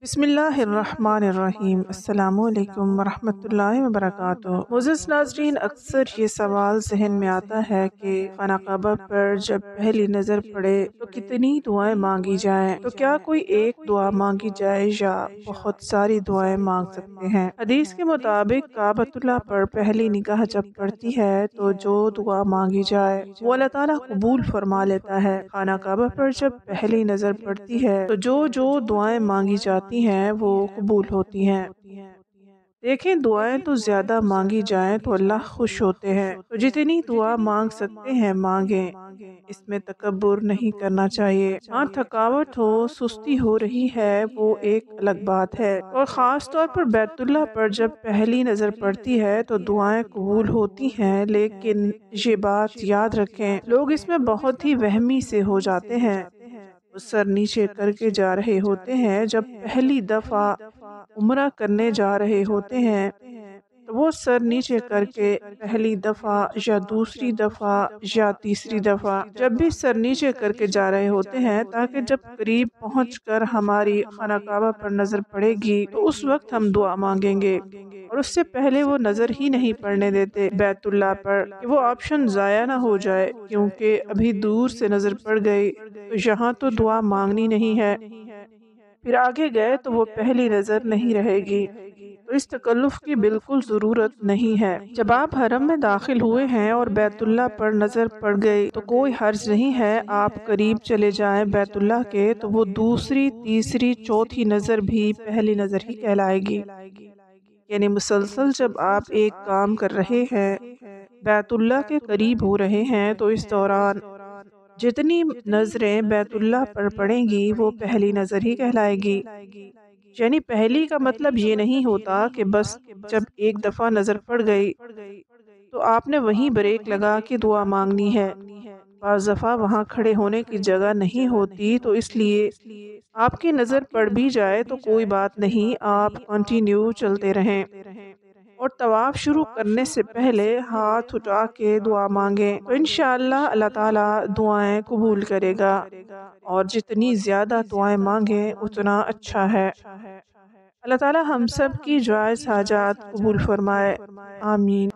بسم اللہ الرحمن الرحیم۔ السلام علیکم ورحمۃ اللہ وبرکاتہ۔ معزز ناظرین، اکثر یہ سوال ذہن میں آتا ہے کہ خانہ کعبہ پر جب پہلی نظر پڑے تو کتنی دعائیں مانگی جائیں؟ تو کیا کوئی ایک دعا مانگی جائے یا بہت ساری دعائیں مانگ سکتے ہیں؟ حدیث کے مطابق کعبۃ اللہ پر پہلی نگاہ جب پڑتی ہے تو جو دعا مانگی جائے وہ اللہ تعالیٰ قبول فرما لیتا ہے۔ خانہ کعبہ پر جب پہلی نظر پڑتی ہے تو جو دعائیں مانگی جاتی ہیں وہ قبول ہوتی ہیں۔ دیکھیں، دعائیں تو زیادہ مانگی جائیں تو اللہ خوش ہوتے ہیں، تو جتنی دعا مانگ سکتے ہیں مانگیں، اس میں تکبر نہیں کرنا چاہیے۔ ہاں، تھکاوٹ ہو، سستی ہو رہی ہے وہ ایک الگ بات ہے، اور خاص طور پر بیت اللہ پر جب پہلی نظر پڑتی ہے تو دعائیں قبول ہوتی ہیں، لیکن یہ بات یاد رکھیں، لوگ اس میں بہت ہی وہمی سے ہو جاتے ہیں۔ سر نیچے کر کے جا رہے ہوتے ہیں، جب پہلی دفعہ عمرہ کرنے جا رہے ہوتے ہیں تو وہ سر نیچے کر کے پہلی دفعہ یا دوسری دفعہ یا تیسری دفعہ جب بھی سر نیچے کر کے جا رہے ہوتے ہیں، تاکہ جب قریب پہنچ کر ہماری خانہ کعبہ پر نظر پڑے گی تو اس وقت ہم دعا مانگیں گے، اور اس سے پہلے وہ نظر ہی نہیں پڑنے دیتے بیت اللہ پر کہ وہ آپشن ضائع نہ ہو جائے، کیونکہ ابھی دور سے نظر پڑ گئی تو یہاں تو دعا مانگنی نہیں ہے، پھر آگے گئے تو وہ پہلی نظر نہیں رہے گی، تو اس تکلف کی بالکل ضرورت نہیں ہے۔ جب آپ حرم میں داخل ہوئے ہیں اور بیت اللہ پر نظر پڑ گئی تو کوئی حرج نہیں ہے، آپ قریب چلے جائیں بیت اللہ کے، تو وہ دوسری، تیسری، چوتھی نظر بھی پہلی نظر ہی کہلائے گی۔ یعنی مسلسل جب آپ ایک کام کر رہے ہیں، بیت اللہ کے قریب ہو رہے ہیں، تو اس دوران جتنی نظریں بیت اللہ پر پڑیں گی وہ پہلی نظر ہی کہلائے گی۔ یعنی پہلی کا مطلب یہ نہیں ہوتا کہ بس جب ایک دفعہ نظر پڑ گئی تو آپ نے وہیں بریک لگا کے دعا مانگنی ہے۔ بعض دفعہ وہاں کھڑے ہونے کی جگہ نہیں ہوتی، تو اس لیے آپ کی نظر پڑ بھی جائے تو کوئی بات نہیں، آپ کنٹینیو چلتے رہیں، اور طواف شروع کرنے سے پہلے ہاتھ اٹھا کے دعا مانگیں تو انشاءاللہ اللہ تعالیٰ دعائیں قبول کرے گا، اور جتنی زیادہ دعائیں مانگیں اتنا اچھا ہے۔ اللہ تعالیٰ ہم سب کی جائز حاجات قبول فرمائے، آمین۔